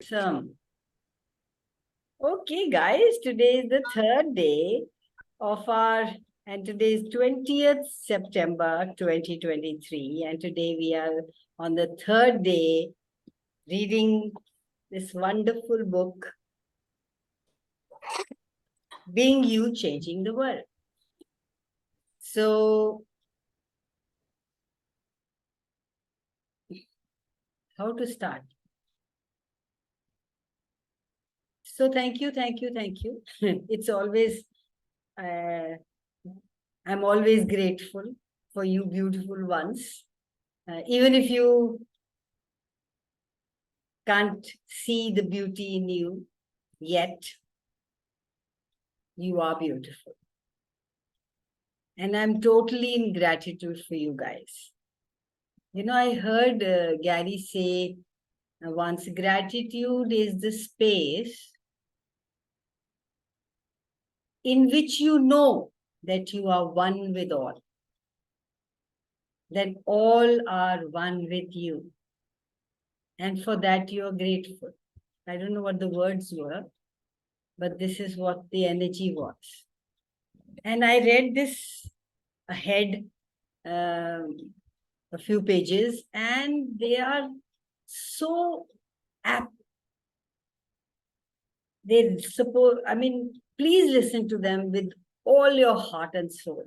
Awesome. Okay, guys, today is the third day of and today is 20th September 2023. And today we are on the third day reading this wonderful book, Being You, Changing the World. So, how to start? So, thank you. It's always, I'm always grateful for you, beautiful ones. Even if you can't see the beauty in you yet, you are beautiful. And I'm totally in gratitude for you guys. You know, I heard Gary say once, gratitude is the space in which you know that you are one with all, that all are one with you. And for that, you are grateful. I don't know what the words were, but this is what the energy was. And I read this ahead a few pages, and they are so apt. They suppose, I mean, please listen to them with all your heart and soul.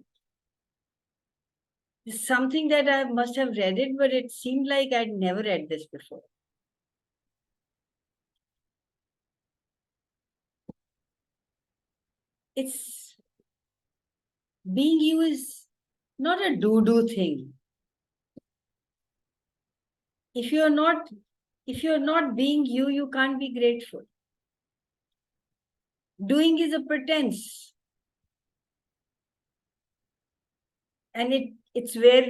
It's something that I must have read it, but it seemed like I'd never read this before. It's being you is not a do-do thing. If you're not being you, you can't be grateful. Doing is a pretense. And it's where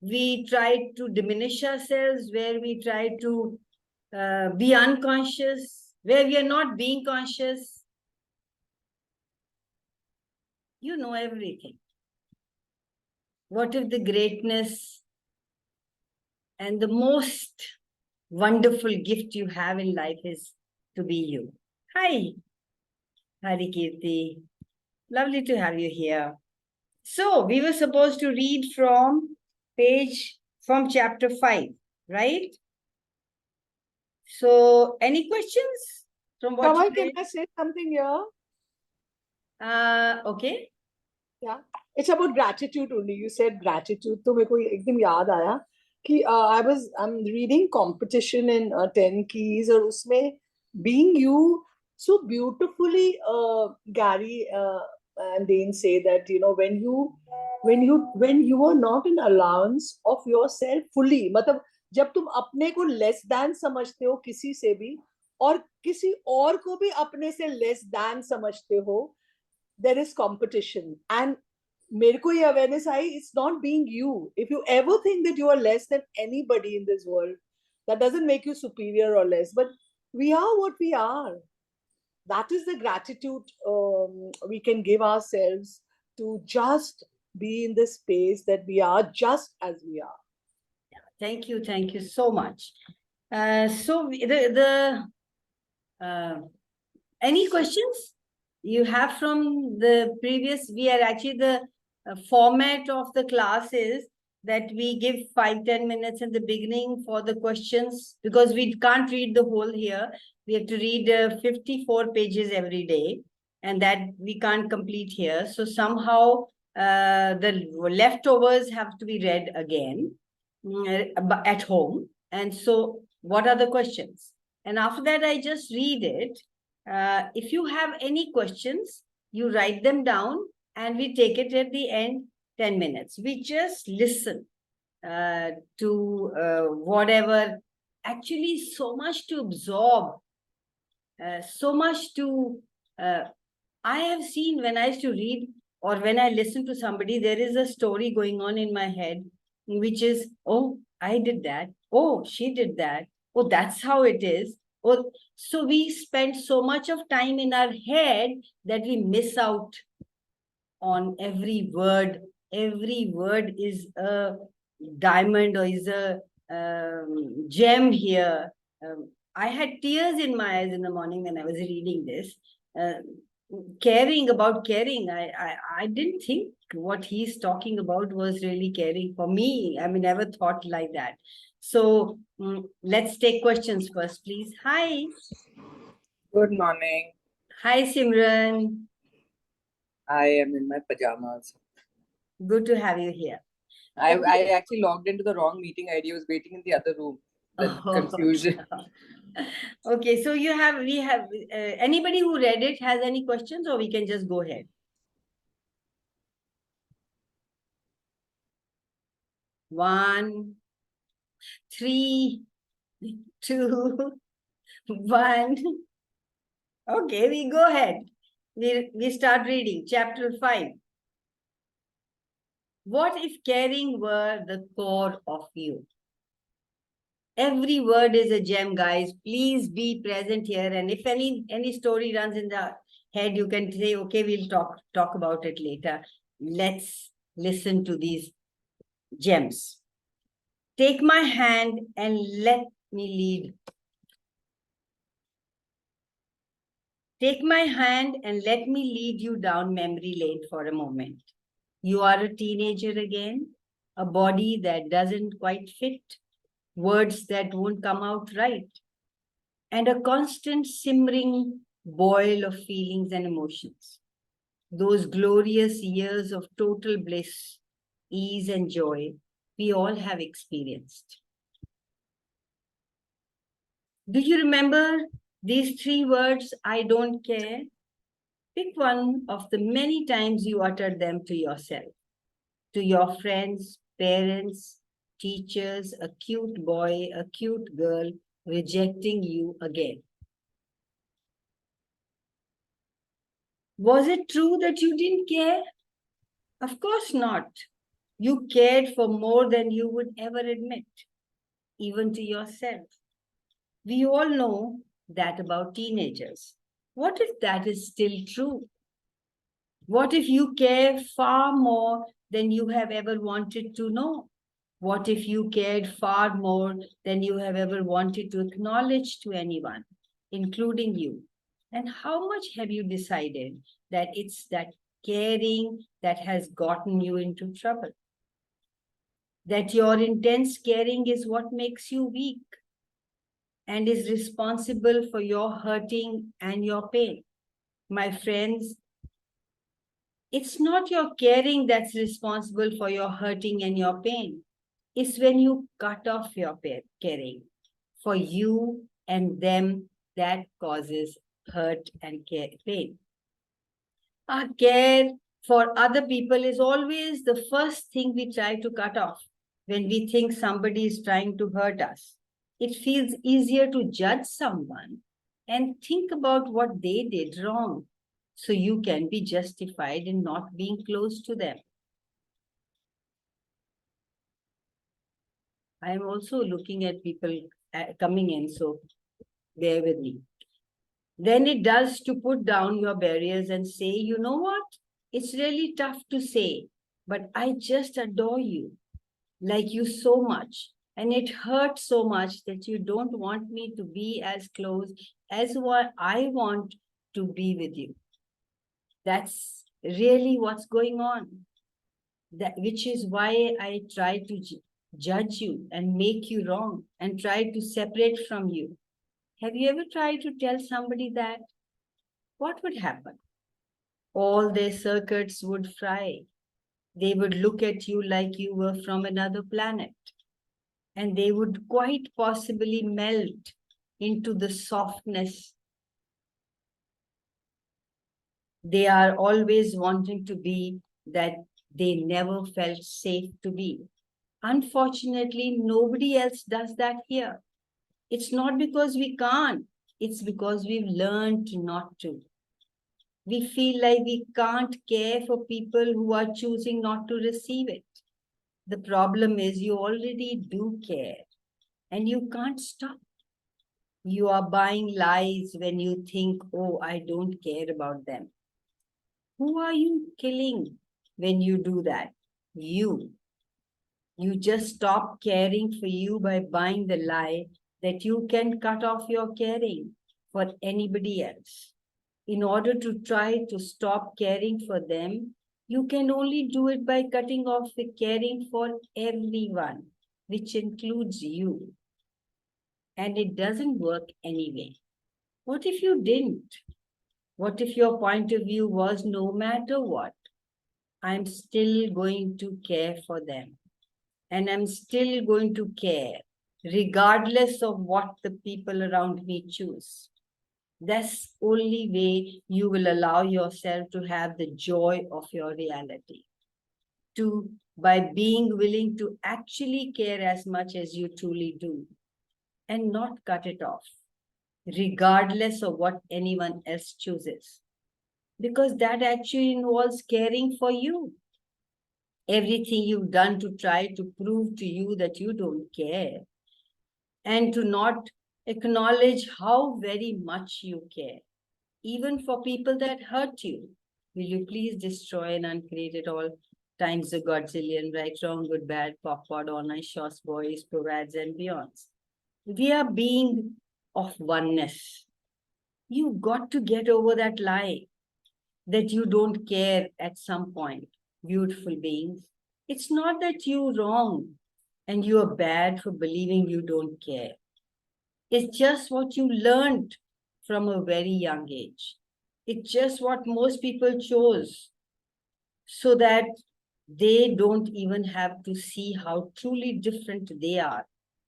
we try to diminish ourselves, where we try to be unconscious, where we are not being conscious. You know everything. What if the greatness and the most wonderful gift you have in life is to be you? Hi, Hari Kirti. Lovely to have you here. So we were supposed to read from chapter 5, right? So any questions from what Kamal, you can read? I say something here? Okay. Yeah. It's about gratitude only. You said gratitude. तो मेरे को एकदम याद आया कि I'm reading competition in 10 keys और उसमें being you so beautifully Gary and Dane say that when you are not an allowance of yourself fully मतलब जब तुम अपने को less than समझते हो किसी से भी और किसी और को भी अपने से less than समझते हो, there is competition. And मेरे को ये awareness I, it's not being you. If you ever think that you are less than anybody in this world, that doesn't make you superior or less, but we are what we are. That is the gratitude we can give ourselves to just be in the space that we are just as we are. Thank you so much. So any questions you have from the previous? We are actually the format of the class is that we give 5-10 minutes in the beginning for the questions, because we can't read the whole here. We have to read 54 pages every day, and that we can't complete here. So somehow the leftovers have to be read again at home. And so what are the questions? And after that, I just read it. If you have any questions, you write them down and we take it at the end, 10 minutes. We just listen to whatever, actually so much to absorb, so much to, I have seen when I used to read or when I listen to somebody, there is a story going on in my head, which is, oh, I did that. Oh, she did that. Oh, that's how it is. Oh, so we spend so much of time in our head that we miss out on every word. Every word is a diamond or is a gem here. I had tears in my eyes in the morning when I was reading this. Caring about caring. I didn't think what he's talking about was really caring for me. I mean, never thought like that. So let's take questions first, please. Hi. Good morning. Hi, Simran. I am in my pajamas. Good to have you here. I actually logged into the wrong meeting ID. I was waiting in the other room. The confusion. Okay, so we have anybody who read it has any questions, or we can just go ahead. One, three, two, one. Okay, we go ahead. We start reading chapter 5. What if caring were the core of you? Every word is a gem, guys. Please be present here. And if any story runs in the head, you can say, okay, we'll talk about it later. Let's listen to these gems. Take my hand and let me lead. Take my hand and let me lead you down memory lane for a moment. You are a teenager again, a body that doesn't quite fit, words that won't come out right, and a constant simmering boil of feelings and emotions. Those glorious years of total bliss, ease, and joy we all have experienced. Do you remember these 3 words, I don't care? Pick one of the many times you uttered them to yourself, to your friends, parents, teachers, a cute boy, a cute girl rejecting you again. Was it true that you didn't care? Of course not. You cared for more than you would ever admit, even to yourself. We all know that about teenagers. What if that is still true? What if you care far more than you have ever wanted to know? What if you cared far more than you have ever wanted to acknowledge to anyone, including you? And how much have you decided that it's that caring that has gotten you into trouble? That your intense caring is what makes you weak and is responsible for your hurting and your pain. My friends, it's not your caring that's responsible for your hurting and your pain. It's when you cut off your caring for you and them that causes hurt and pain. Our care for other people is always the first thing we try to cut off when we think somebody is trying to hurt us. It feels easier to judge someone and think about what they did wrong, so you can be justified in not being close to them. I am also looking at people coming in, so bear with me. Then it does to put down your barriers and say, you know what? It's really tough to say, but I just adore you, like you so much. And it hurts so much that you don't want me to be as close as what I want to be with you. That's really what's going on. Which is why I try to judge you and make you wrong and try to separate from you. Have you ever tried to tell somebody that? What would happen? All their circuits would fry. They would look at you like you were from another planet. And they would quite possibly melt into the softness. They are always wanting to be that they never felt safe to be. Unfortunately, nobody else does that here. It's not because we can't, it's because we've learned not to. We feel like we can't care for people who are choosing not to receive it. The problem is you already do care and you can't stop. You are buying lies when you think, oh, I don't care about them. Who are you killing when you do that? You. You just stop caring for you by buying the lie that you can cut off your caring for anybody else. In order to try to stop caring for them, you can only do it by cutting off the caring for everyone, which includes you. And it doesn't work anyway. What if you didn't? What if your point of view was, no matter what, I'm still going to care for them. And I'm still going to care, regardless of what the people around me choose. That's the only way you will allow yourself to have the joy of your reality. By being willing to actually care as much as you truly do and not cut it off, regardless of what anyone else chooses. Because that actually involves caring for you. Everything you've done to try to prove to you that you don't care and to not acknowledge how very much you care, even for people that hurt you. Will you please destroy and uncreate it all times the Godzillion, right, wrong, good, bad, pop, pod, all night, shots, boys, provads, and beyonds. We are being of oneness. You've got to get over that lie that you don't care at some point. Beautiful beings. It's not that you're wrong and you are bad for believing you don't care. It's just what you learned from a very young age. It's just what most people chose so that they don't even have to see how truly different they are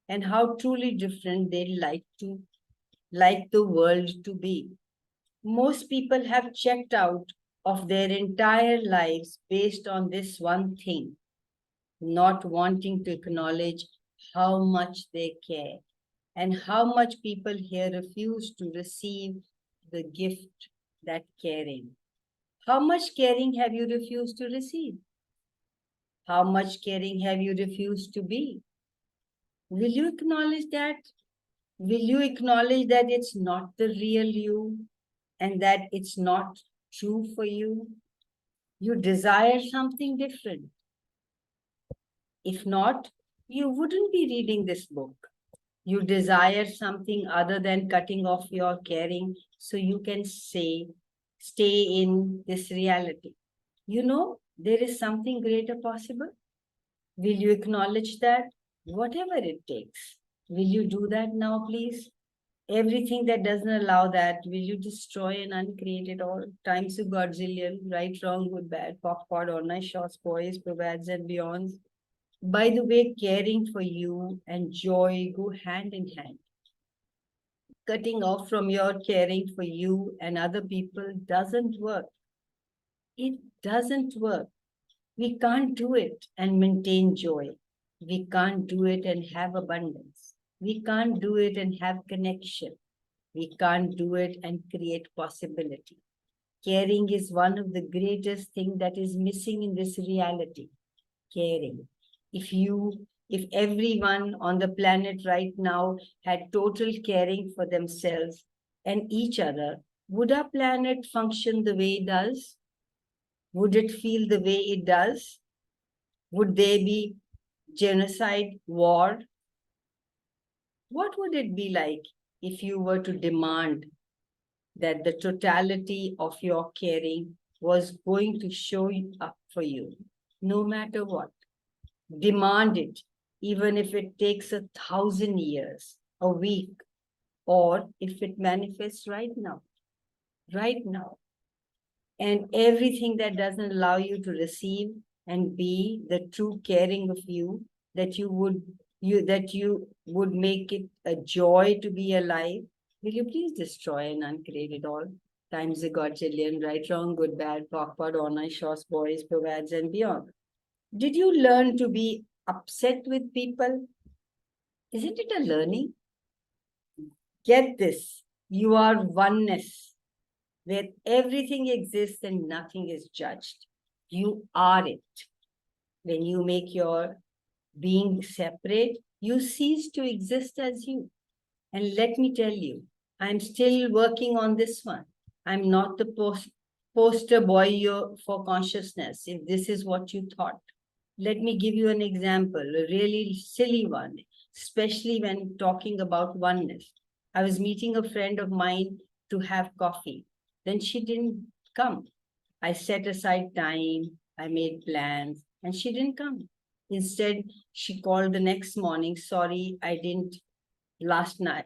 and how truly different they like the world to be. Most people have checked out of their entire lives based on this one thing, not wanting to acknowledge how much they care and how much people here refuse to receive the gift that caring. How much caring have you refused to receive? How much caring have you refused to be? Will you acknowledge that? Will you acknowledge that it's not the real you and that it's not true for you? You desire something different. If not, you wouldn't be reading this book. You desire something other than cutting off your caring so you can stay in this reality. You know, there is something greater possible. Will you acknowledge that? Whatever it takes. Will you do that now, please? Everything that doesn't allow that, will you destroy and uncreate it all? Times a Godzillion, right, wrong, good, bad, pop, pod, all night, shots, boys, provads, and beyonds. By the way, caring for you and joy go hand in hand. Cutting off from your caring for you and other people doesn't work. It doesn't work. We can't do it and maintain joy. We can't do it and have abundance. We can't do it and have connection. We can't do it and create possibility. Caring is one of the greatest things that is missing in this reality. Caring. If everyone on the planet right now had total caring for themselves and each other, would our planet function the way it does? Would it feel the way it does? Would there be genocide, war? What would it be like if you were to demand that the totality of your caring was going to show up for you, no matter what? Demand it, even if it takes 1,000 years, a week, or if it manifests right now. And everything that doesn't allow you to receive and be the true caring of you, that you would make it a joy to be alive, will you please destroy and uncreate it all? Times a Godzillion, right, wrong, good, bad, pop, pod, honor, shots, boys, provads, and beyond. Did you learn to be upset with people? Isn't it a learning? Get this, you are oneness, where everything exists and nothing is judged. You are it. When you make your being separate, you cease to exist as you. And let me tell you, I'm still working on this one. I'm not the poster boy for consciousness, if this is what you thought. Let me give you an example, a really silly one. especially when talking about oneness. I was meeting a friend of mine to have coffee. Then she didn't come. I set aside time, I made plans, and she didn't come. Instead, she called the next morning. Sorry, I didn't last night.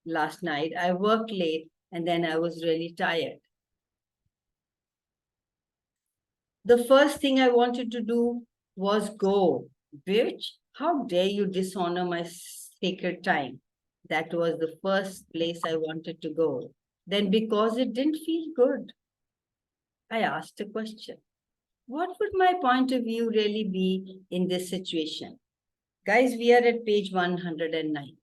Last night, I worked late and then I was really tired. The first thing I wanted to do was go. Bitch, how dare you dishonor my sacred time? That was the first place I wanted to go. Then, because it didn't feel good, I asked a question. What would my point of view really be in this situation? Guys, we are at page 109.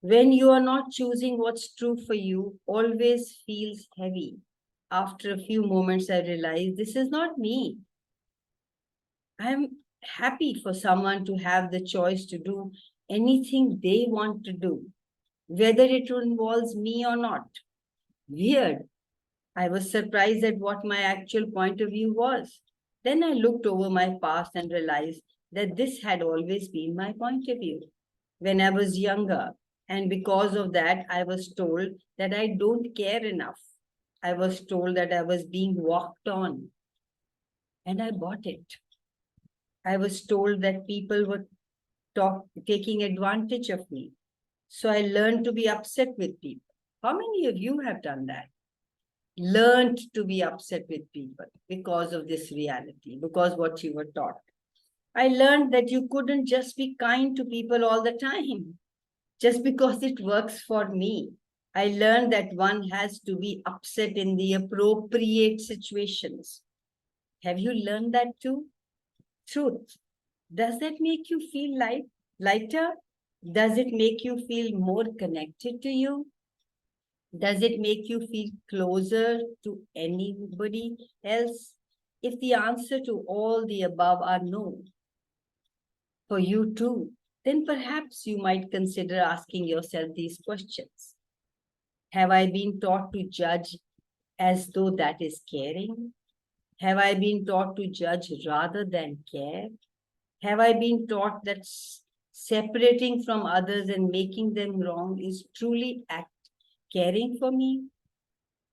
When you are not choosing what's true for you, always feels heavy. After a few moments, I realized this is not me. I'm happy for someone to have the choice to do anything they want to do, whether it involves me or not. Weird. I was surprised at what my actual point of view was. Then I looked over my past and realized that this had always been my point of view. When I was younger, and because of that, I was told that I don't care enough. I was told that I was being walked on, and I bought it. I was told that people were taking advantage of me. So I learned to be upset with people. How many of you have done that? Learned to be upset with people because of this reality, because what you were taught. I learned that you couldn't just be kind to people all the time, just because it works for me. I learned that one has to be upset in the appropriate situations. Have you learned that too? Truth. Does that make you feel lighter? Does it make you feel more connected to you? Does it make you feel closer to anybody else? If the answer to all the above are no, for you too, then perhaps you might consider asking yourself these questions. Have I been taught to judge as though that is caring? Have I been taught to judge rather than care? Have I been taught that separating from others and making them wrong is truly caring for me?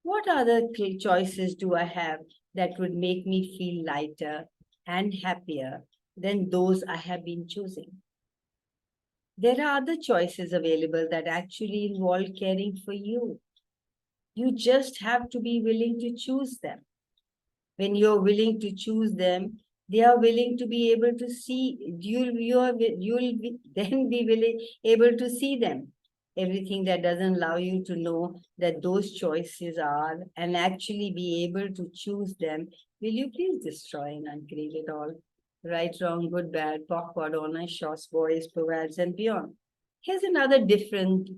What other choices do I have that would make me feel lighter and happier than those I have been choosing? There are other choices available that actually involve caring for you. You just have to be willing to choose them. When you're willing to choose them, they are willing to be able to see, you'll then be able to see them. Everything that doesn't allow you to know that those choices are and actually be able to choose them, will you please destroy and uncreate it all? Right, wrong, good, bad, backward, honor, shorts, boys, provides, and beyond. Here's another different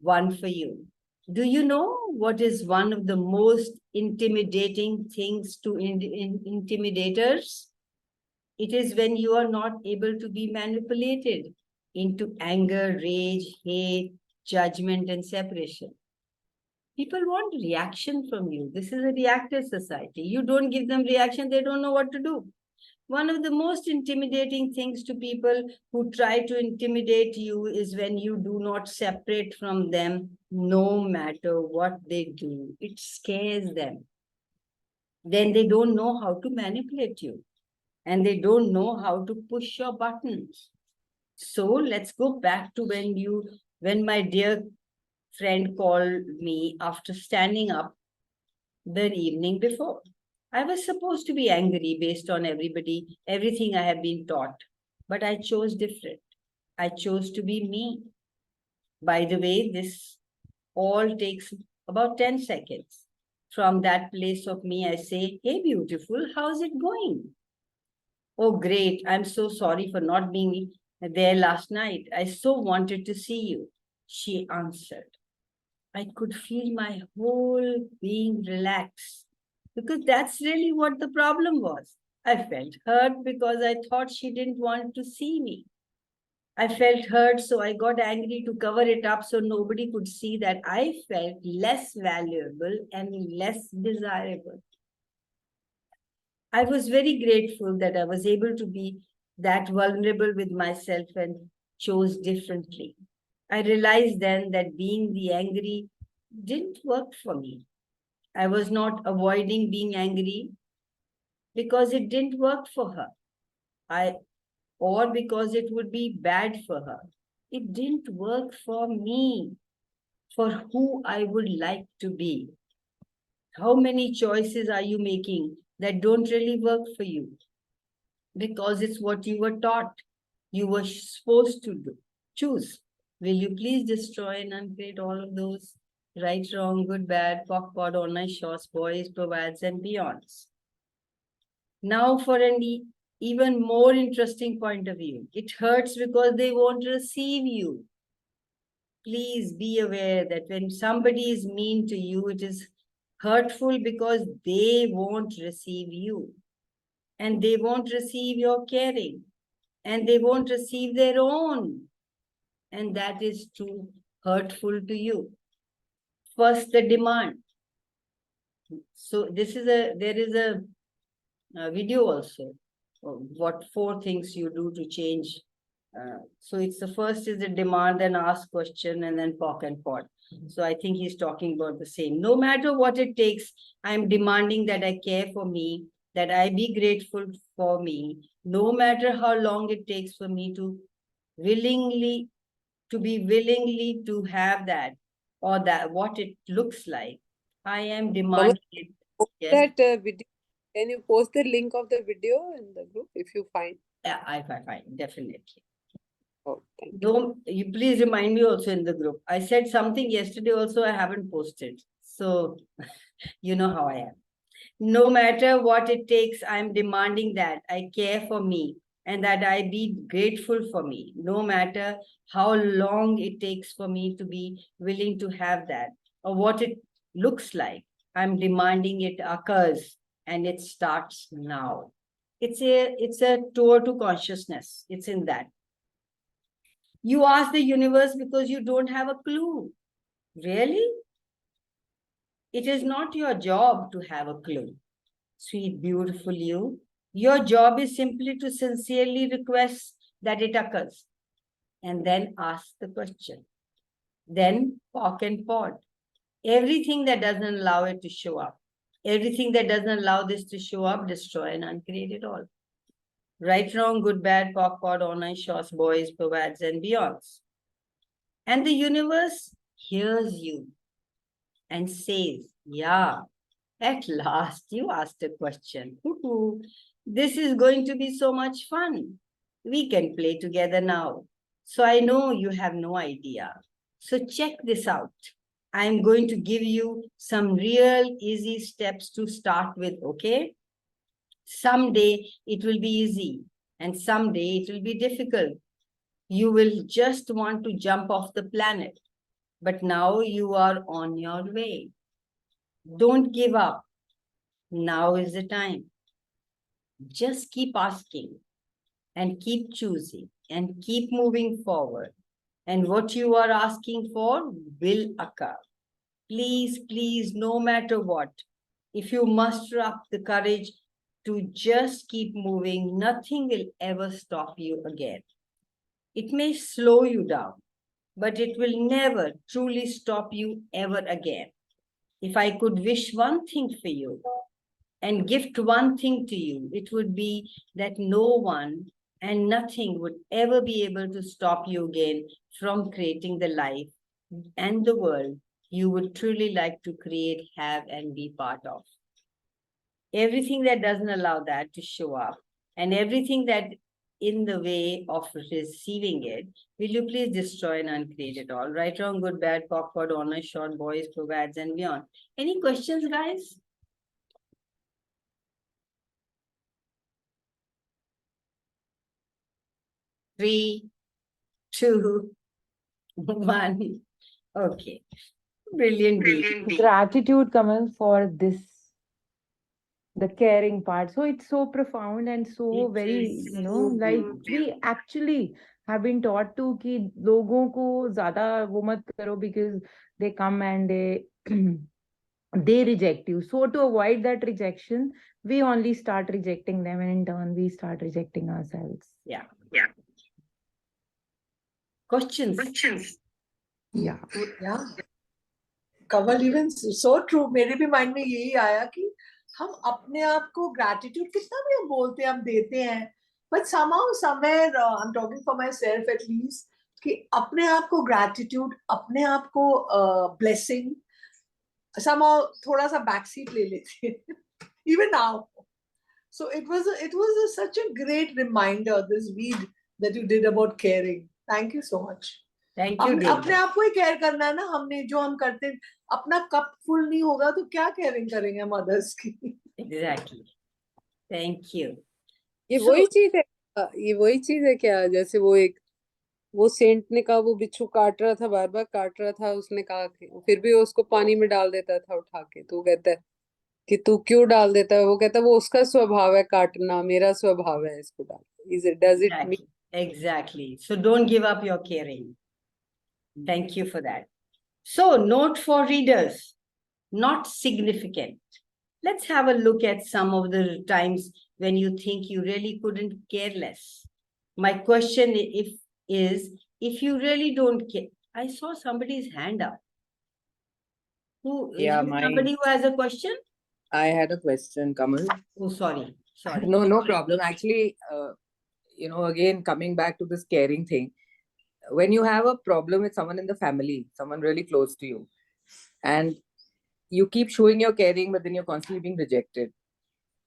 one for you. Do you know what is one of the most intimidating things to intimidators? It is when you are not able to be manipulated into anger, rage, hate, judgment, and separation. People want reaction from you. This is a reactive society. You don't give them reaction, they don't know what to do. One of the most intimidating things to people who try to intimidate you is when you do not separate from them, no matter what they do. It scares them. Then they don't know how to manipulate you, and they don't know how to push your buttons. So let's go back to when my dear friend called me after standing up the evening before. I was supposed to be angry based on everything I have been taught, but I chose different. I chose to be me. By the way, this all takes about 10 seconds. From that place of me, I say, hey, beautiful, how's it going? Oh, great. I'm so sorry for not being there last night. I so wanted to see you, she answered. I could feel my whole being relax, because that's really what the problem was. I felt hurt because I thought she didn't want to see me. I felt hurt, so I got angry to cover it up so nobody could see that I felt less valuable and less desirable. I was very grateful that I was able to be that vulnerable with myself and chose differently. I realized then that being the angry didn't work for me. I was not avoiding being angry because it didn't work for her. Or because it would be bad for her. It didn't work for me, for who I would like to be. How many choices are you making that don't really work for you? Because it's what you were taught, you were supposed to choose. Will you please destroy and uncreate all of those? Right, wrong, good, bad, POC, POD, online shorts, boys, provides, and beyonds. Now for an even more interesting point of view. It hurts because they won't receive you. Please be aware that when somebody is mean to you, it is hurtful because they won't receive you. And they won't receive your caring. And they won't receive their own. And that is too hurtful to you. First, the demand. So there is a video also. What 4 things you do to change. So it's the first is the demand, then ask question, and then POC and POD. So I think he's talking about the same. No matter what it takes, I'm demanding that I care for me, that I be grateful for me, no matter how long it takes for me to willingly to have that, or that what it looks like. I am demanding it. Yes. That video, can you post the link of the video in the group if you find? Yeah, I find definitely. Oh, thank you. Don't you please remind me also in the group. I said something yesterday also, I haven't posted. So you know how I am. No matter what it takes, I'm demanding that I care for me and that I be grateful for me, no matter how long it takes for me to be willing to have that or what it looks like. I'm demanding it occurs and it starts now. It's a tour to consciousness. It's in that. You ask the universe because you don't have a clue. Really? It is not your job to have a clue. Sweet, beautiful you. Your job is simply to sincerely request that it occurs. And then ask the question. Then POC and POD. Everything that doesn't allow it to show up. Everything that doesn't allow this to show up, destroy and uncreate it all. Right, wrong, good, bad, POC, POD, online shorts, boys, provides, and beyonds. And the universe hears you and says, yeah, at last you asked a question. This is going to be so much fun. We can play together now. So I know you have no idea. So check this out. I'm going to give you some real easy steps to start with, okay? Someday it will be easy and someday it will be difficult. You will just want to jump off the planet. But now you are on your way. Don't give up. Now is the time. Just keep asking and keep choosing and keep moving forward. And what you are asking for will occur. Please, please, no matter what, if you muster up the courage to just keep moving, nothing will ever stop you again. It may slow you down, but it will never truly stop you ever again. If I could wish one thing for you and gift one thing to you, it would be that no one and nothing would ever be able to stop you again from creating the life and the world you would truly like to create, have, and be part of. Everything that doesn't allow that to show up and everything that in the way of receiving it, will you please destroy and uncreate it all? Right, wrong, good, bad, POC, POD, honor, short, boys, provides, and beyond. Any questions, guys? Three, two, one. Okay. Brilliant. Gratitude, Kamal, for this, the caring part. So it's so profound and so It very, is like so we actually have been taught to कि लोगों को ज़्यादा वो मत करो because they come and they they reject you. So to avoid that rejection, we only start rejecting them, and in turn we start rejecting ourselves. Yeah. Questions? Yeah. Yeah. Kawal even so true, मेरे भी mind में यही आया कि हम अपने आप को ग्रैटिट्यूड कितना भी हम बोलते हैं, हम देते हैं, but somehow somewhere I'm talking for myself at least कि अपने आप को ग्रैटिट्यूड, अपने आप को ब्लेसिंग somehow थोड़ा सा बैक सीट ले लेते हैं even now. So it was such a great reminder, this week that you did about caring. Thank you so much. Thank you, अपने Devi. आप को ही केयर करना है ना, हमने जो हम करते हैं, अपना कप फुल नहीं होगा तो क्या केयरिंग करेंगे हम अदर्स की. Exactly. Thank you. ये So- वही चीज है. ये वही चीज है क्या, जैसे वो सेंट ने कहा वो बिच्छू काट रहा था, बार बार काट रहा था, उसने कहा फिर भी वो उसको पानी में डाल देता था उठा के, तो वो कहता है कि तू क्यों डाल देता है, वो कहता है वो उसका स्वभाव है काटना, मेरा स्वभाव है इसको डाल. Does it mean? Exactly. So don't give up your caring. Thank you for that. So, note for readers, not significant. Let's have a look at some of the times when you think you really couldn't care less. My question is, if you really don't care, I saw somebody's hand up. Who is Yeah, there somebody who has a question? I had a question, Kamal. Oh, sorry. No problem. Actually, again, coming back to this caring thing, when you have a problem with someone in the family, someone really close to you, and you keep showing your caring, but then you're constantly being rejected,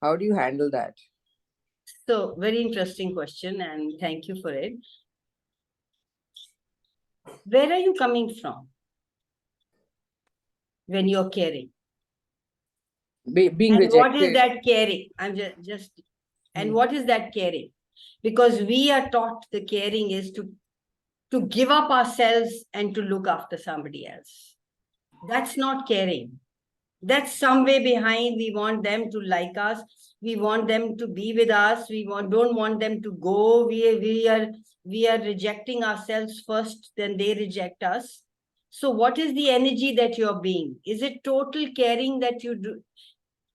how do you handle that? So, very interesting question, and thank you for it. Where are you coming from when you're caring? Being And rejected. what is that caring? I'm just and what is that caring? Because we are taught the caring is to give up ourselves and to look after somebody else. That's not caring. That's some way behind. We want them to like us. We want them to be with us. Don't want them to go. We are rejecting ourselves first, then they reject us. So what is the energy that you're being? Is it total caring that you do?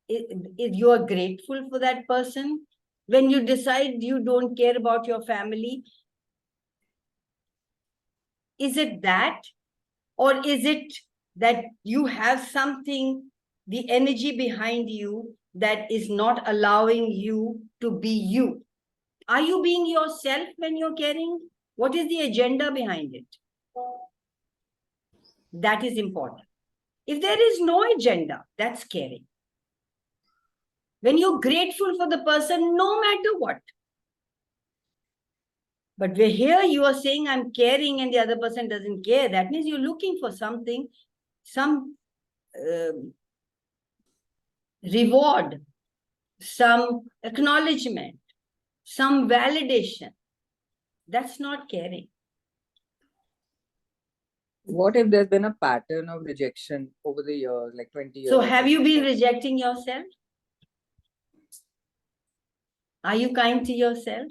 You are grateful for that person? When you decide you don't care about your family, is it that? Or is it that you have something, the energy behind you that is not allowing you to be you? Are you being yourself when you're caring? What is the agenda behind it? That is important. If there is no agenda, that's caring. When you're grateful for the person, no matter what. But we're here, you are saying I'm caring and the other person doesn't care. That means you're looking for something, some reward, some acknowledgement, some validation. That's not caring. What if there's been a pattern of rejection over the years, like 20 years? So have you been rejecting yourself? Are you kind to yourself?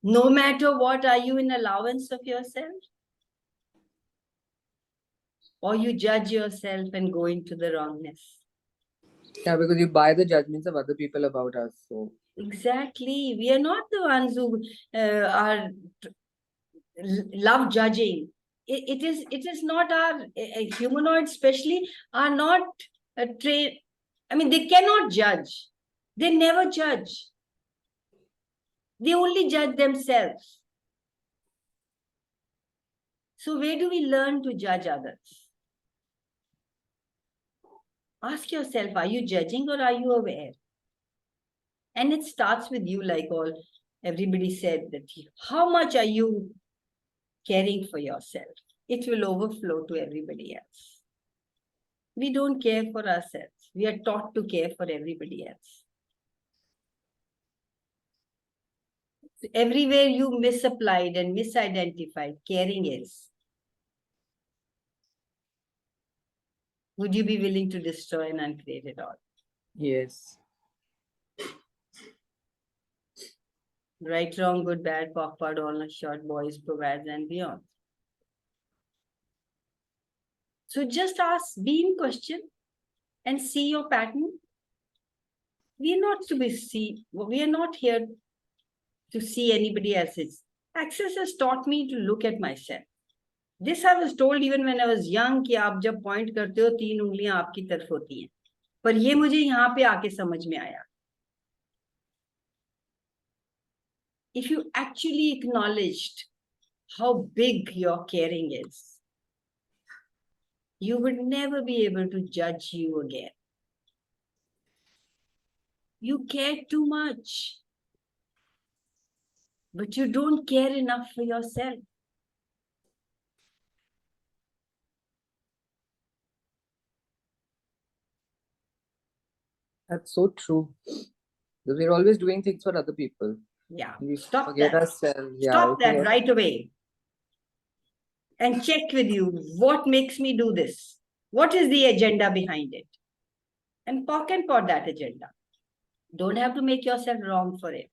No matter what, are you in allowance of yourself? Or you judge yourself and go into the wrongness? Yeah, because you buy the judgments of other people about us. So Exactly. We are not the ones who love judging. It is not our humanoids, especially, are not trained. I mean, they cannot judge. They never judge. They only judge themselves. So where do we learn to judge others? Ask yourself, are you judging or are you aware? And it starts with you, like everybody said, that how much are you caring for yourself? It will overflow to everybody else. We don't care for ourselves. We are taught to care for everybody else. Everywhere you misapplied and misidentified caring is, would you be willing to destroy and uncreate it all? yes. Right, wrong, good, bad, backward, all short, boys, provides, and beyond. So just ask, be in question, and see your pattern. We are not here to see anybody else's. Access has taught me to look at myself. This I was told even when I was young कि आप जब point करते हो 3 उंगलियां आपकी तरफ होती हैं. पर ये मुझे यहाँ पे आके समझ में आया. If you actually acknowledged how big your caring is, you would never be able to judge you again. You care too much, but you don't care enough for yourself. That's so true. Because we're always doing things for other people. Yeah, We stop forget that. ourselves. Yeah, Stop we that forget- right away. And check with you, what makes me do this? What is the agenda behind it? And poke and pot that agenda. Don't have to make yourself wrong for it.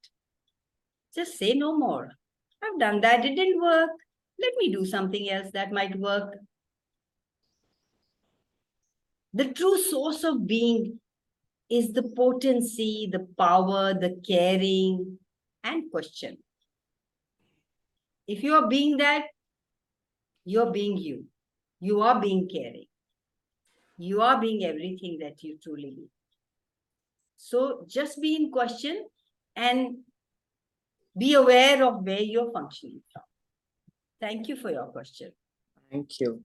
Just say no more. I've done that, it didn't work. Let me do something else that might work. The true source of being is the potency, the power, the caring, and question. If you are being that, you're being you. You are being caring. You are being everything that you truly be. So just be in question and be aware of where you're functioning from. Thank you for your question. Thank you.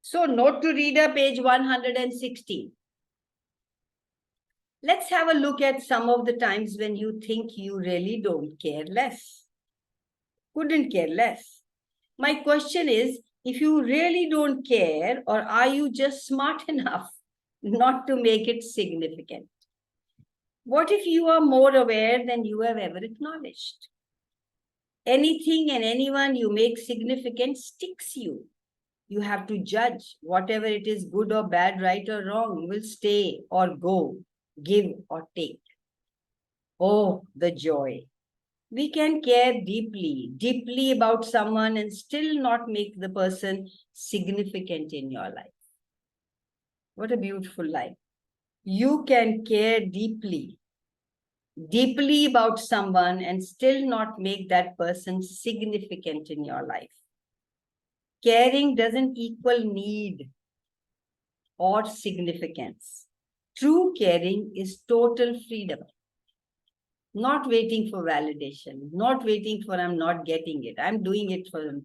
So note to reader, page 116. Let's have a look at some of the times when you think you really don't care less. Couldn't care less. My question is, if you really don't care, or are you just smart enough not to make it significant? What if you are more aware than you have ever acknowledged? Anything and anyone you make significant sticks you. You have to judge whatever it is, good or bad, right or wrong, will stay or go, give or take. Oh, the joy. We can care deeply, deeply about someone and still not make the person significant in your life. What a beautiful life. You can care deeply, deeply about someone and still not make that person significant in your life. Caring doesn't equal need or significance. True caring is total freedom. Not waiting for validation, not waiting for I'm not getting it. I'm doing it for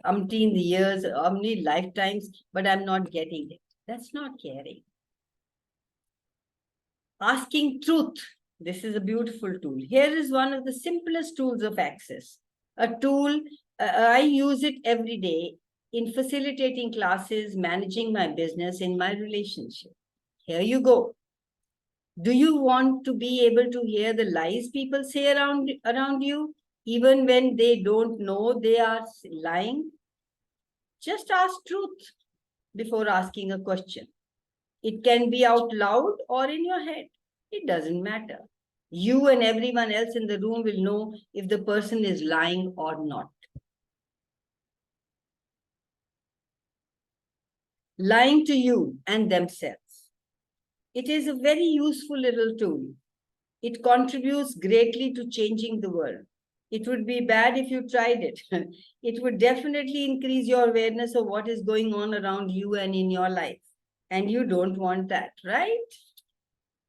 umpteen years, umpteen lifetimes, but I'm not getting it. That's not caring. Asking truth. This is a beautiful tool. Here is one of the simplest tools of access. A tool, I use it every day in facilitating classes, managing my business, in my relationship. Here you go. Do you want to be able to hear the lies people say around you, even when they don't know they are lying? Just ask truth before asking a question. It can be out loud or in your head. It doesn't matter. You and everyone else in the room will know if the person is lying or not. Lying to you and themselves. It is a very useful little tool. It contributes greatly to changing the world. It would be bad if you tried it. It would definitely increase your awareness of what is going on around you and in your life. And you don't want that, right?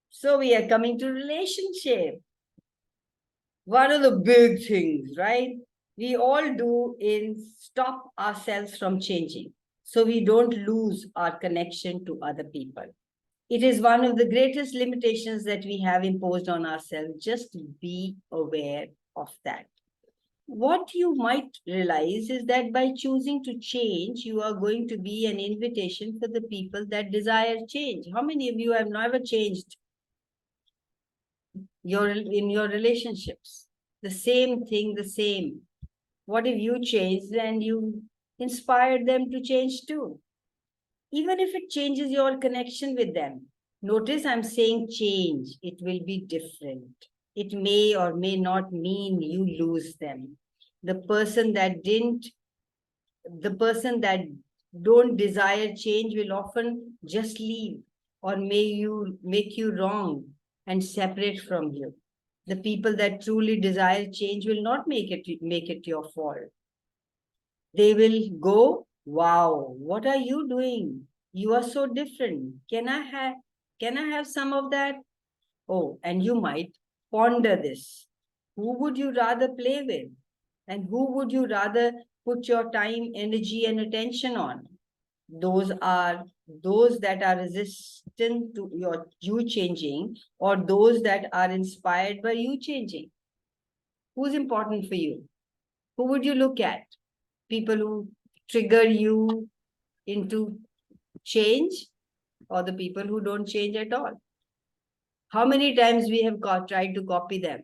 So we are coming to relationship. One of the big things, right? We all do is stop ourselves from changing, so we don't lose our connection to other people. It is one of the greatest limitations that we have imposed on ourselves. Just be aware of that. What you might realize is that by choosing to change, you are going to be an invitation for the people that desire change. How many of you have never changed in your relationships? The same thing, the same. What if you changed and you inspired them to change too? Even if it changes your connection with them. Notice I'm saying change. It will be different. It may or may not mean you lose them. The person that don't desire change will often just leave. or may you make you wrong and separate from you. The people that truly desire change will not make it your fault. They will go, wow, what are you doing? You are so different. Can I have some of that? Oh, and you might ponder this. Who would you rather play with? And who would you rather put your time, energy, and attention on? Those that are resistant to you changing, or those that are inspired by you changing. Who's important for you? Who would you look at? People who trigger you into change, or the people who don't change at all? How many times we have tried to copy them?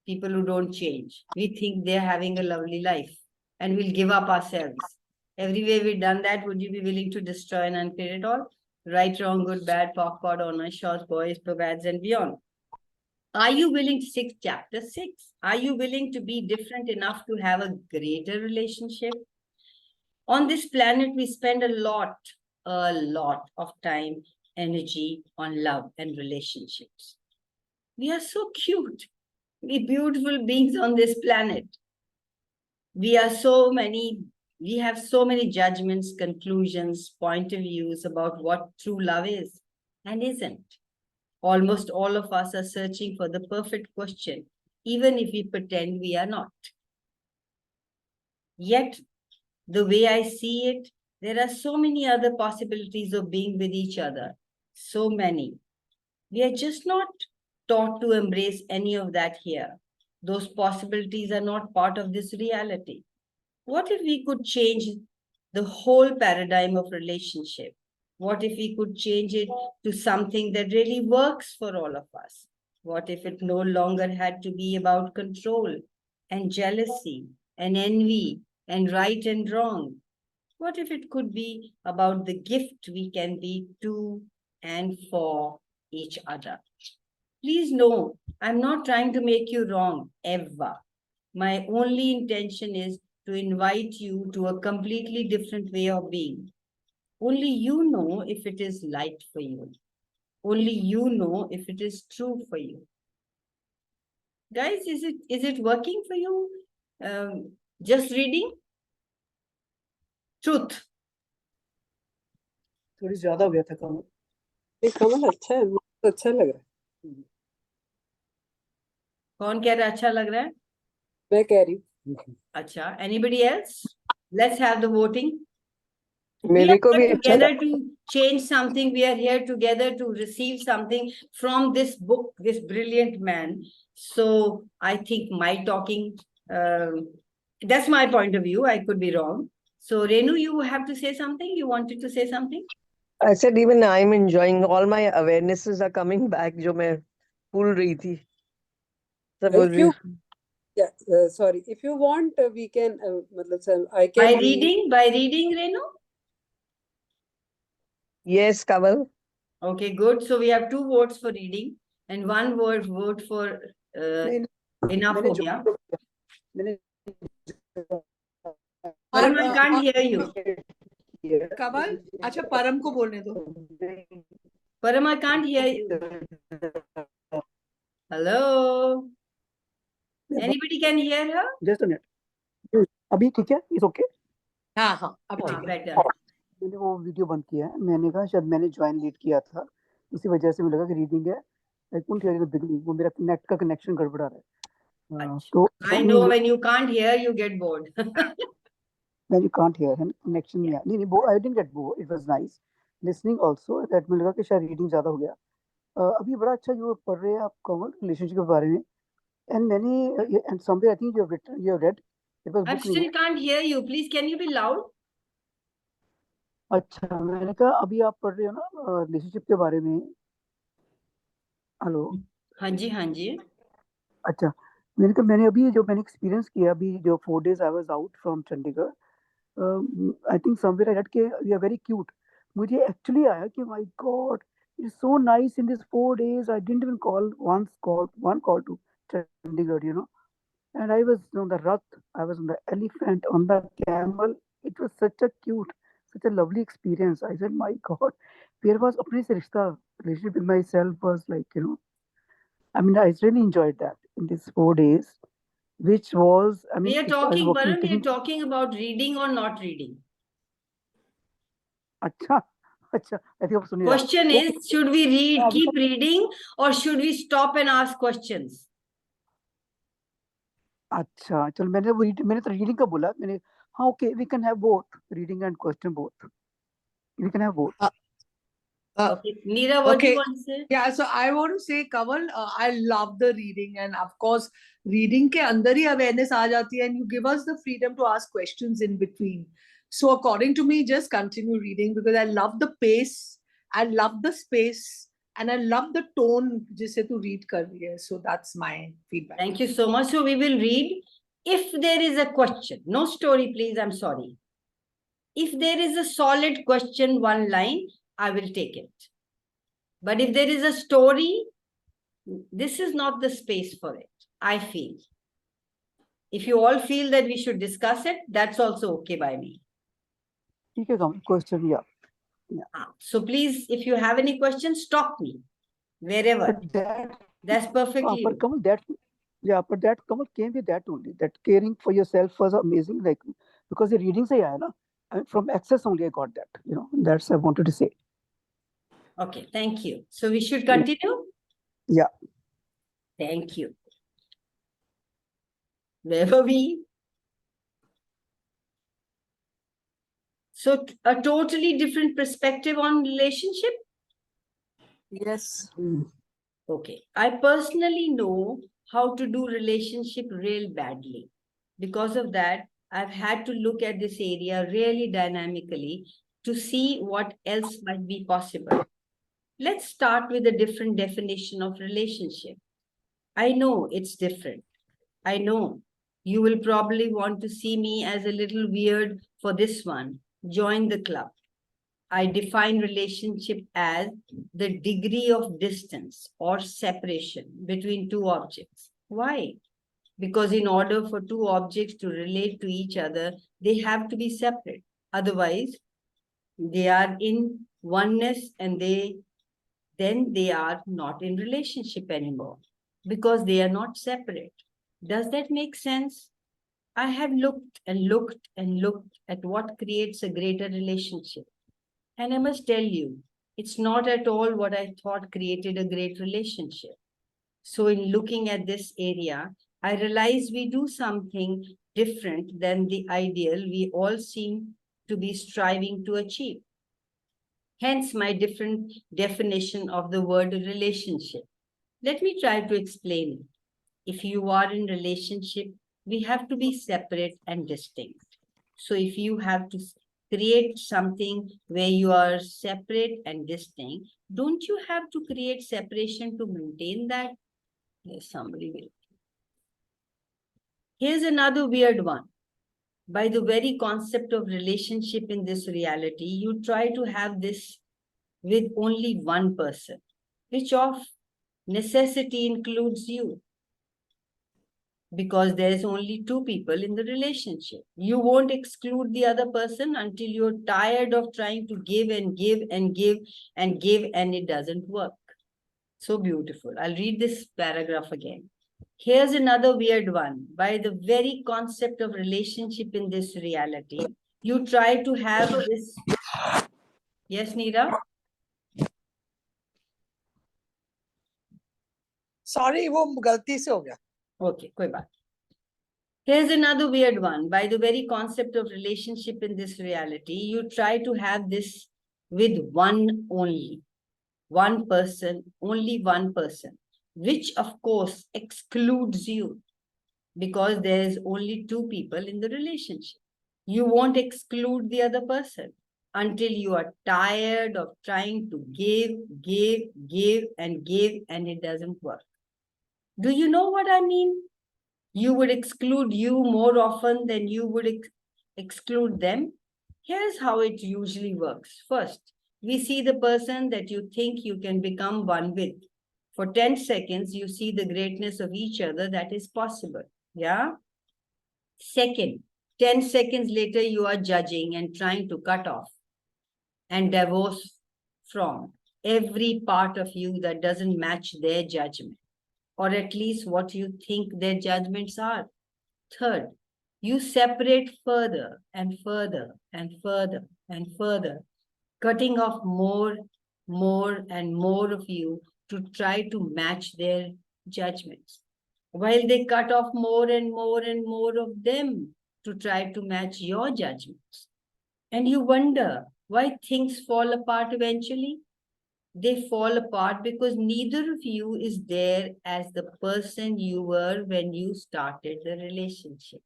People who don't change. We think they're having a lovely life and we'll give up ourselves. Everywhere we've done that, would you be willing to destroy and uncreate it all? Right, wrong, good, bad, popcorn, honor, shorts, boys, pervads, and beyond. Are you willing to chapter 6? Are you willing to be different enough to have a greater relationship? On this planet, we spend a lot of time, energy on love and relationships. We are so cute. We beautiful beings on this planet. We have so many judgments, conclusions, point of views about what true love is and isn't. Almost all of us are searching for the perfect question, even if we pretend we are not. Yet, the way I see it, there are so many other possibilities of being with each other. So many. We are just not taught to embrace any of that here. Those possibilities are not part of this reality. What if we could change the whole paradigm of relationship? What if we could change it to something that really works for all of us? What if it no longer had to be about control and jealousy and envy and right and wrong? What if it could be about the gift we can be to and for each other? Please know, I'm not trying to make you wrong, ever. My only intention is to invite you to a completely different way of being. Only you know if it is light for you. Only you know if it is true for you. Guys, is it working for you? Just reading? Truth. थोड़ी ज्यादा हो गया था कमल. ये कमल अच्छा है, मुझे तो अच्छा लग रहा है. कौन कह रहा है अच्छा लग रहा है? मैं कह रही हूँ. अच्छा, anybody else? Let's have the voting. मेरे को भी We are अच्छा together लगा. to change something. We are here together to receive something from this book, this brilliant man. So I think my talking, that's my point of view. I could be wrong. So Renu, you have to say something. You wanted to say something? I said even I'm enjoying all my awarenesses are coming back जो मैं भूल रही थी. If you, yeah, sorry. If you want, we can. मतलब sir, I can. By reading, Renu. Yes, Kamal. Okay, good. So we have 2 votes for reading and 1 vote for enough ho gaya. Param, I can't hear you. कमल, अच्छा परम को बोलने दो. Param, I can't hear you. Hello? Anybody can hear her? Just a minute. अभी ठीक है? Is okay? हाँ हाँ अब ठीक है. Better. मैंने वो वीडियो बंद किया है. मैंने कहा शायद मैंने ज्वाइन लीड किया था, उसी वजह से मुझे लगा कि रीडिंग है. I couldn't hear the beginning. वो मेरा नेट का कनेक्शन गड़बड़ा रहा है. तो I know when you can't hear, you get bored. when you can't hear है connection नहीं आया. नहीं I didn't get bored. It was nice listening also. That मुझे लगा कि शायद रीडिंग ज्यादा हो गया. अभी बड़ा अच्छा जो पढ़ रहे हैं आप कमल रिलेशनशिप के बारे में. And many and somewhere I think you have read. It was I book still can't hear you. Please, can you be loud? अच्छा मैंने कहा अभी आप पढ़ रहे हो ना रिलेशनशिप के बारे में. हेलो. हाँ जी. अच्छा मैंने अभी जो मैंने एक्सपीरियंस किया अभी जो 4 days I was out from Chandigarh. I think somewhere I read के we are very cute. मुझे एक्चुअली आया कि my God, it's so nice in these 4 days. I didn't even one call to Chandigarh, you know. And I was on the rath, I was on the elephant, on the camel. It was such a cute, such a lovely experience. I said, my God, where was apne se rishta, relationship with myself was like, I mean, I really enjoyed that in these 4 days, which was, I We mean, are if I was talking, working, Varun, we are taking, talking about reading or not reading. acha, acha, I think I was सुनी रहा. Question Okay, is, should we read, हाँ, keep reading, or should we stop and ask questions? अच्छा चल मैंने तो reading का बोला मैंने हाँ okay we can have both reading and question both we can have both Okay, Neera, what do you okay. want to say? Yeah, so I want to say, Kamal, I love the reading, and of course, reading के अंदर ही awareness आ जाती है, and you give us the freedom to ask questions in between. So according to me, just continue reading because I love the pace, I love the space, and I love the tone जिसे तू read कर रही है. So that's my feedback. Thank you so much. So we will read. If there is a question, no story, please, I'm sorry. If there is a solid question, one line, I will take it. But if there is a story, this is not the space for it, I feel. If you all feel that we should discuss it, that's also okay by me. ठीक है question या So please, if you have any questions, stop me wherever. That's perfectly. पर कमल that Kamal came with that only, that caring for yourself was amazing, like because the reading से आया ना, I mean, from access only I got that, that's I wanted to say. Okay, thank you. So we should continue? Yeah. Thank you. Where were we? So a totally different perspective on relationship? Yes. Okay. I personally know how to do relationship real badly. Because of that, I've had to look at this area really dynamically to see what else might be possible. Let's start with a different definition of relationship. I know it's different. I know you will probably want to see me as a little weird for this one. Join the club. I define relationship as the degree of distance or separation between two objects. Why? Because in order for two objects to relate to each other, they have to be separate. Otherwise, they are in oneness and then they are not in relationship anymore because they are not separate. Does that make sense? I have looked and looked and looked at what creates a greater relationship. And I must tell you, it's not at all what I thought created a great relationship. So in looking at this area, I realize we do something different than the ideal we all seem to be striving to achieve. Hence my different definition of the word relationship. Let me try to explain it. If you are in relationship, we have to be separate and distinct. So if you have to create something where you are separate and distinct, don't you have to create separation to maintain that? Yes, somebody will. Here's another weird one. By the very concept of relationship in this reality, you try to have this with only one person, which of necessity includes you. Because there's only two people in the relationship. You won't exclude the other person until you're tired of trying to give and give and give and give and it doesn't work. So beautiful. I'll read this paragraph again. Here's another weird one. By the very concept of relationship in this reality, you try to have this. Yes, Neera? Sorry, वो गलती से हो गया. Okay, koi baat. Here's another weird one. By the very concept of relationship in this reality, you try to have this with one only. One person, only one person, which of course excludes you because there is only two people in the relationship. You won't exclude the other person until you are tired of trying to give, and it doesn't work. Do you know what I mean? You would exclude you more often than you would exclude them. Here's how it usually works. First, we see the person that you think you can become one with. For 10 seconds, you see the greatness of each other that is possible. Yeah? Second, 10 seconds later, you are judging and trying to cut off. and divorce from every part of you that doesn't match their judgment, or at least what you think their judgments are. Third, you separate further and further and further and further, cutting off more and more of you to try to match their judgments, while they cut off more and more and more of them to try to match your judgments. And you wonder why things fall apart eventually. They fall apart because neither of you is there as the person you were when you started the relationship.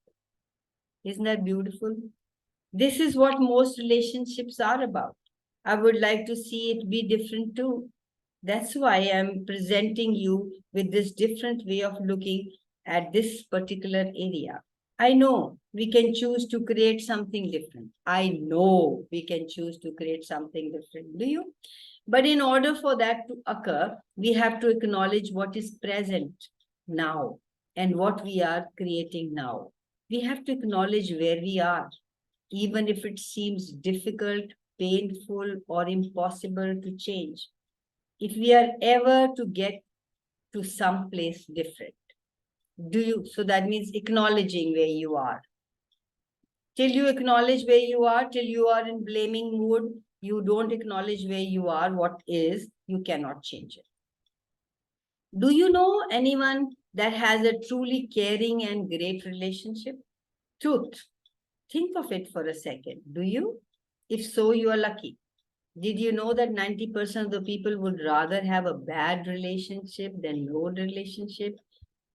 Isn't that beautiful? This is what most relationships are about. I would like to see it be different too. That's why I'm presenting you with this different way of looking at this particular area. I know we can choose to create something different. I know we can choose to create something different. Do you? But in order for that to occur, we have to acknowledge what is present now and what we are creating now. We have to acknowledge where we are, even if it seems difficult, painful, or impossible to change. If we are ever to get to some place different, so that means acknowledging where you are. Till you acknowledge where you are, till you are in blaming mood, you don't acknowledge where you are, what is, you cannot change it. Do you know anyone that has a truly caring and great relationship? Truth. Think of it for a second. Do you? If so, you are lucky. Did you know that 90% of the people would rather have a bad relationship than no relationship?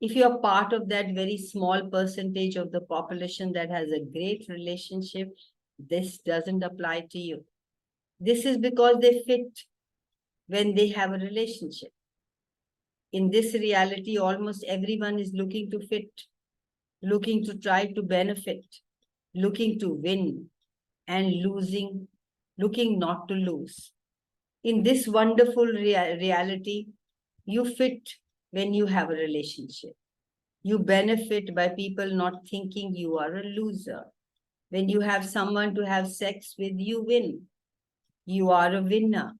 If you are part of that very small percentage of the population that has a great relationship, this doesn't apply to you. This is because they fit when they have a relationship. In this reality, almost everyone is looking to fit, looking to try to benefit, looking to win, and looking not to lose. In this wonderful reality, you fit when you have a relationship. You benefit by people not thinking you are a loser. When you have someone to have sex with, you win. You are a winner.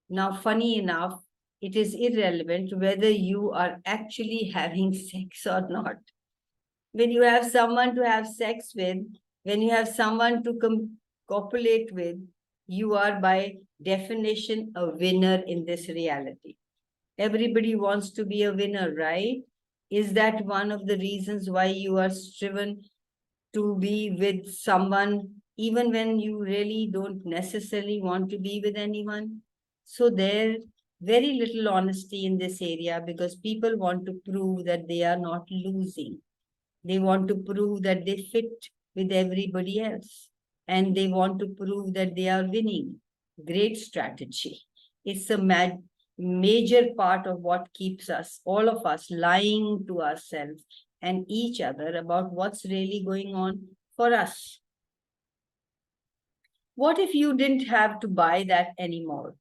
Now, funny enough, it is irrelevant whether you are actually having sex or not. When you have someone to have sex with, when you have someone to copulate with, you are by definition a winner in this reality. Everybody wants to be a winner, right? Is that one of the reasons why you are striven to be with someone, even when you really don't necessarily want to be with anyone? So there's very little honesty in this area because people want to prove that they are not losing. They want to prove that they fit with everybody else. And they want to prove that they are winning. Great strategy. It's a major part of what keeps us, all of us, lying to ourselves and each other about what's really going on for us. What if you didn't have to buy that anymore?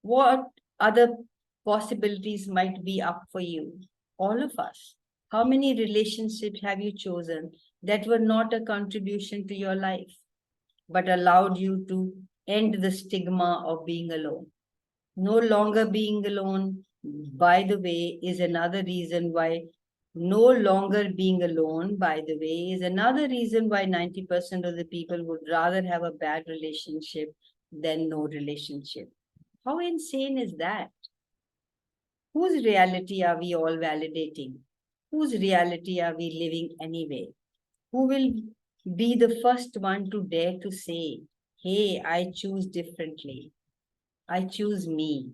What other possibilities might be up for you? All of us. How many relationships have you chosen that were not a contribution to your life, but allowed you to end the stigma of being alone? No longer being alone, by the way, is another reason why 90% of the people would rather have a bad relationship than no relationship. How insane is that? Whose reality are we all validating? Whose reality are we living anyway? Who will be the first one to dare to say, hey, I choose differently. I choose me.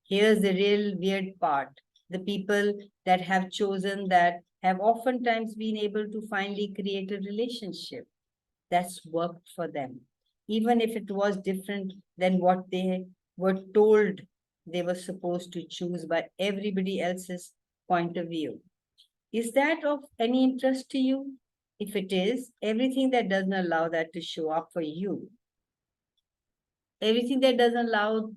Here's the real weird part. The people that have chosen that have oftentimes been able to finally create a relationship that's worked for them, even if it was different than what they were told they were supposed to choose by everybody else's point of view. Is that of any interest to you? If it is, everything that doesn't allow that to show up for you, everything that doesn't allow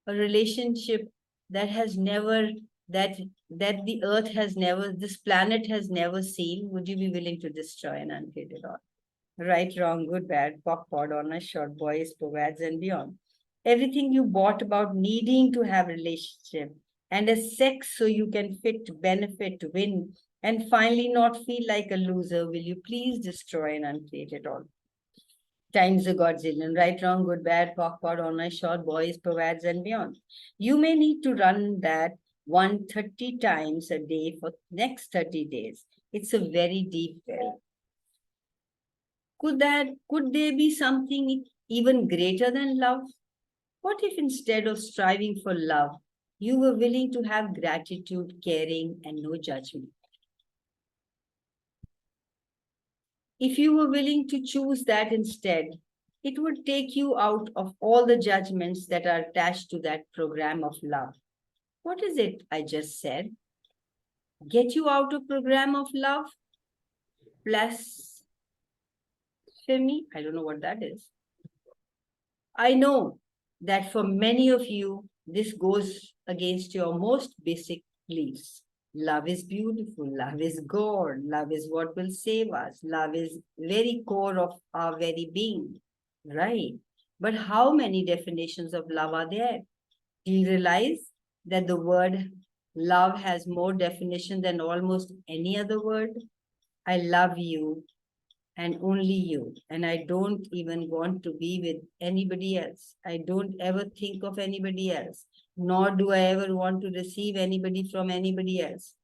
a relationship that has never, that the earth has never, this planet has never seen, would you be willing to destroy and uncreate it all? right, wrong, good, bad, POC, POD, honor, short, boys, POVADs, and beyond. Everything you bought about needing to have relationship and a sex so you can fit, benefit, win, and finally not feel like a loser, will you please destroy and uncreate it all? Times a Godzillion, right, wrong, good, bad, POC, POD, online, short, boys, POVADs, and beyond. You may need to run that 130 times a day for next 30 days. It's a very deep well. Could there be something even greater than love? What if instead of striving for love, you were willing to have gratitude, caring, and no judgment? If you were willing to choose that instead, it would take you out of all the judgments that are attached to that program of love. What is it I just said? Get you out of program of love? Blasphemy? I don't know what that is. I know that for many of you, this goes against your most basic beliefs. Love is beautiful. Love is God. Love is what will save us. Love is very core of our very being. Right. But how many definitions of love are there? Do you realize that the word love has more definition than almost any other word? I love you and only you. And I don't even want to be with anybody else. I don't ever think of anybody else, nor do I ever want to receive anybody from anybody else,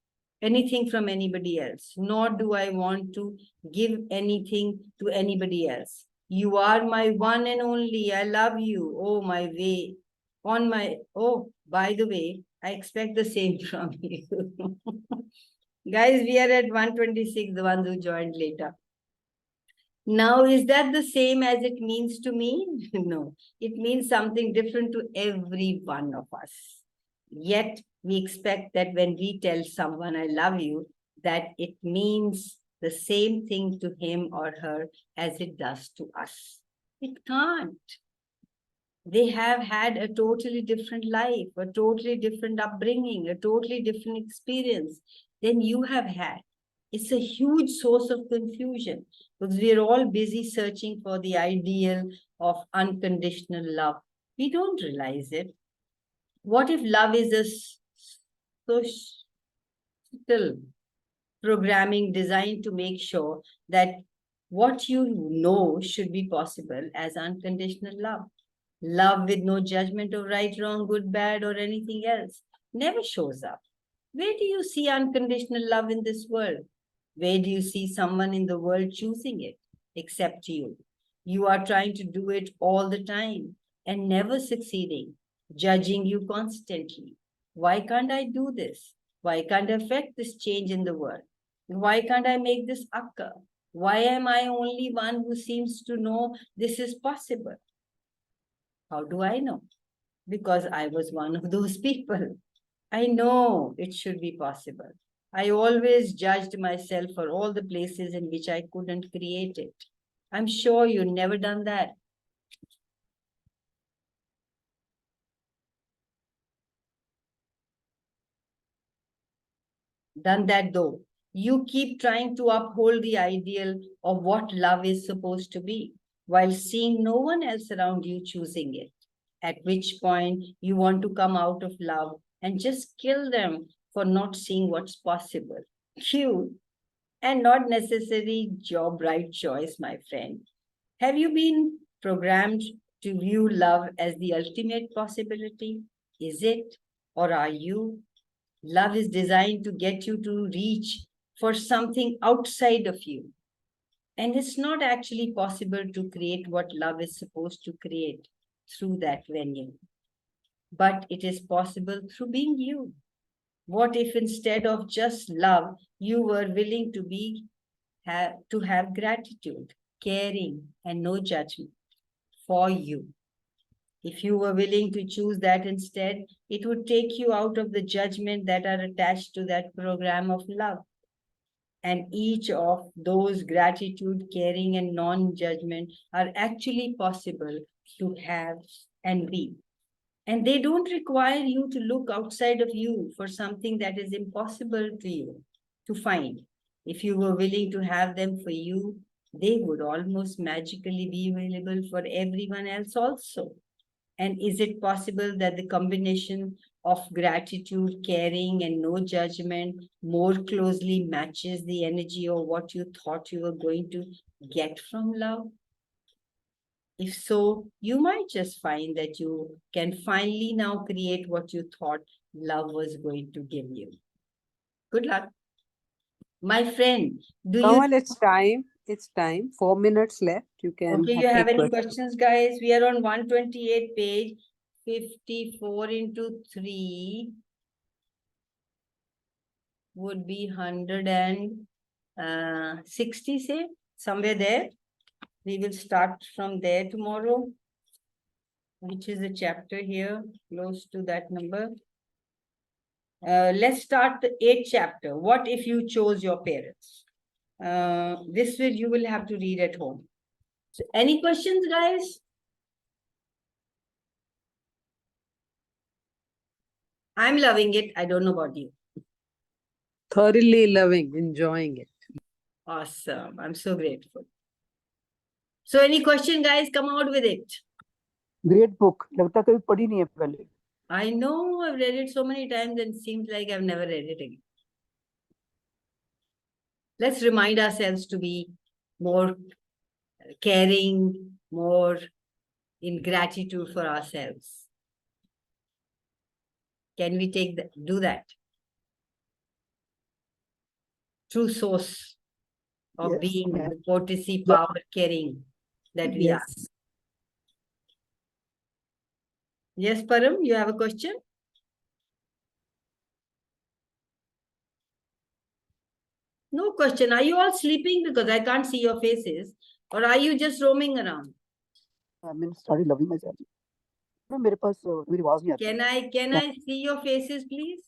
anything from anybody else, nor do I want to give anything to anybody else. You are my one and only. I love you. Oh, my way. Oh, by the way, I expect the same from you. Guys, we are at 126, the ones who joined later. Now, is that the same as it means to me? No, it means something different to every one of us. Yet, we expect that when we tell someone, I love you, that it means the same thing to him or her as it does to us. It can't. They have had a totally different life, a totally different upbringing, a totally different experience than you have had. It's a huge source of confusion because we're all busy searching for the ideal of unconditional love. We don't realize it. What if love is a social programming designed to make sure that what you know should be possible as unconditional love? Love with no judgment of right, wrong, good, bad, or anything else never shows up. Where do you see unconditional love in this world? Where do you see someone in the world choosing it except you? You are trying to do it all the time and never succeeding, judging you constantly. Why can't I do this? Why can't I affect this change in the world? Why can't I make this occur? Why am I only one who seems to know this is possible? How do I know? Because I was one of those people. I know it should be possible. I always judged myself for all the places in which I couldn't create it. I'm sure you've never done that. Done that though. You keep trying to uphold the ideal of what love is supposed to be, while seeing no one else around you choosing it. At which point you want to come out of love and just kill them for not seeing what's possible. Cute and not necessarily job right choice, my friend. Have you been programmed to view love as the ultimate possibility? Is it, or are you? Love is designed to get you to reach for something outside of you. And it's not actually possible to create what love is supposed to create through that venue. But it is possible through being you. What if instead of just love, you were willing to have gratitude, caring, and no judgment for you? If you were willing to choose that instead, it would take you out of the judgment that are attached to that program of love. And each of those gratitude, caring, and non-judgment are actually possible to have and be. And they don't require you to look outside of you for something that is impossible to you to find. If you were willing to have them for you, they would almost magically be available for everyone else also. And is it possible that the combination of gratitude, caring, and no judgment more closely matches the energy of what you thought you were going to get from love? If so, you might just find that you can finally now create what you thought love was going to give you. Good luck. My friend, do you Kamal, it's time. It's time. 4 minutes left. You can okay, you have take any questions. questions, guys? We are on 128 page, 54 into 3 would be 160, say, somewhere there. We will start from there tomorrow, which is a chapter here, close to that number. Let's start the 8th chapter. What if you chose your parents? This will you will have to read at home. So any questions, guys? I'm loving it. I don't know about you. Thoroughly loving, enjoying it. Awesome. I'm so grateful. So any question, guys? Come out with it. Great book लगता कभी पढ़ी नहीं है पहले I know I've read it so many times and it seems like I've never read it again. Let's remind ourselves to be more caring, more in gratitude for ourselves. Can we do that? True source of Yes, being yes. the courtesy, Yeah. power, caring that we are. Yes. Yes, Param, you have a question? No question. Are you all sleeping because I can't see your faces? Or are you just roaming around? I mean, started loving myself. ना मेरे पास मेरी आवाज नहीं आती Can I see your faces, please?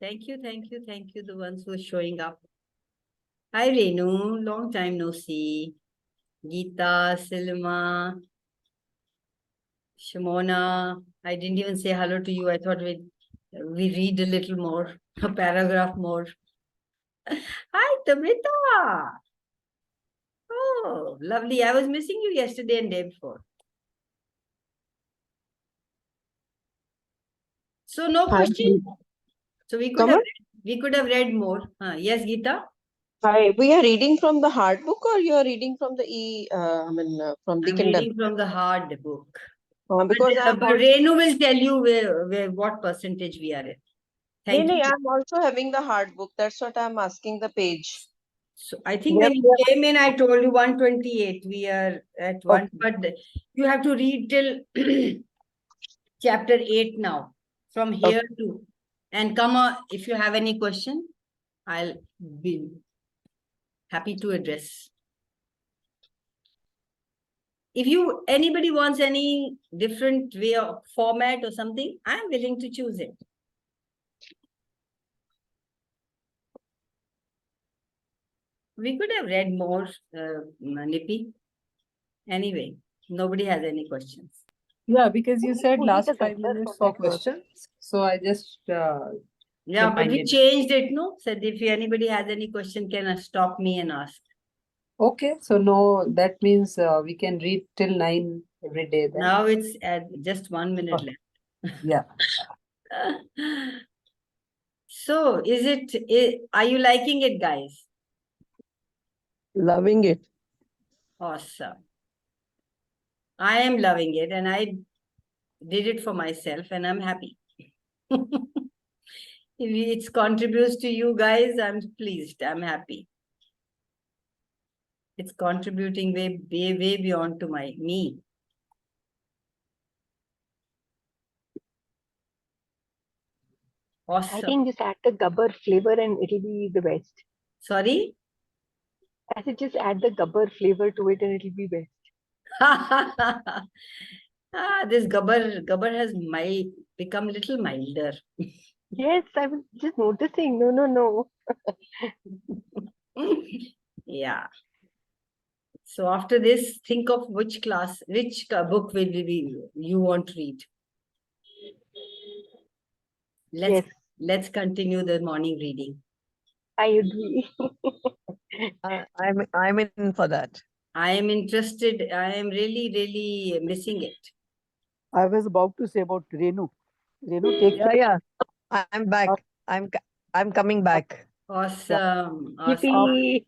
Thank you, the ones who are showing up. Hi, Renu. Long time no see. Geeta, Silma, Shimona. I didn't even say hello to you. I thought we read a little more, a paragraph more. Hi, Tamrita. Oh, lovely. I was missing you yesterday and day before. So no question. So we could have read more. Yes, Geeta. Hi, we are reading from the hard book or you are reading from the from the I'm Kindle? reading from the hard book. Because But Renu will tell you where what percentage we are in. Thank you. I'm also having the hard book. That's what I'm asking the page. So I think when you came in, I told you 128. We are at one, but you have to read till chapter 8 now. From here to and come on. If you have any question, I'll be happy to address. If anybody wants any different way of format or something, I'm willing to choose it. We could have read more, Nippy. Anyway, nobody has any questions. Yeah, because you said Only last the 5 Kindle minutes format for works. questions. So I just Yeah, but we changed it, no? Said if anybody has any question, can stop me and ask. okay. So no, that means we can read till 9 every day then. Now it's at just 1 minute left. Yeah. So are you liking it, guys? Loving it. Awesome. I am loving it and I did it for myself and I'm happy. If it contributes to you guys, I'm pleased. I'm happy. It's contributing way beyond to me. Awesome. I think just add the gabbar flavor and it'll be the best. Sorry? I said just add the gabbar flavor to it and it'll be best. This gabbar has become little milder. Yes, I was just noticing. No. Yeah. So after this, think of which book will you want to read. Yes, Let's continue the morning reading. I agree. I'm in for that. I am interested. I am really, really missing it. I was about to say about Renu. Renu, take Yeah, yeah. I'm back. I'm coming back. Awesome. Awesome. Yippee!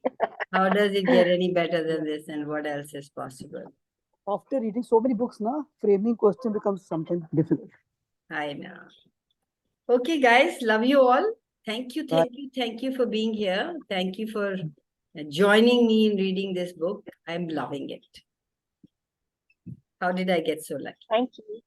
How does it get any better than this, and what else is possible? after reading so many books, na, framing question becomes something difficult. I know. Okay, guys, love you all. Thank you, Bye. thank you, thank you for being here. Thank you for joining me in reading this book. I'm loving it. How did I get so lucky? Thank you.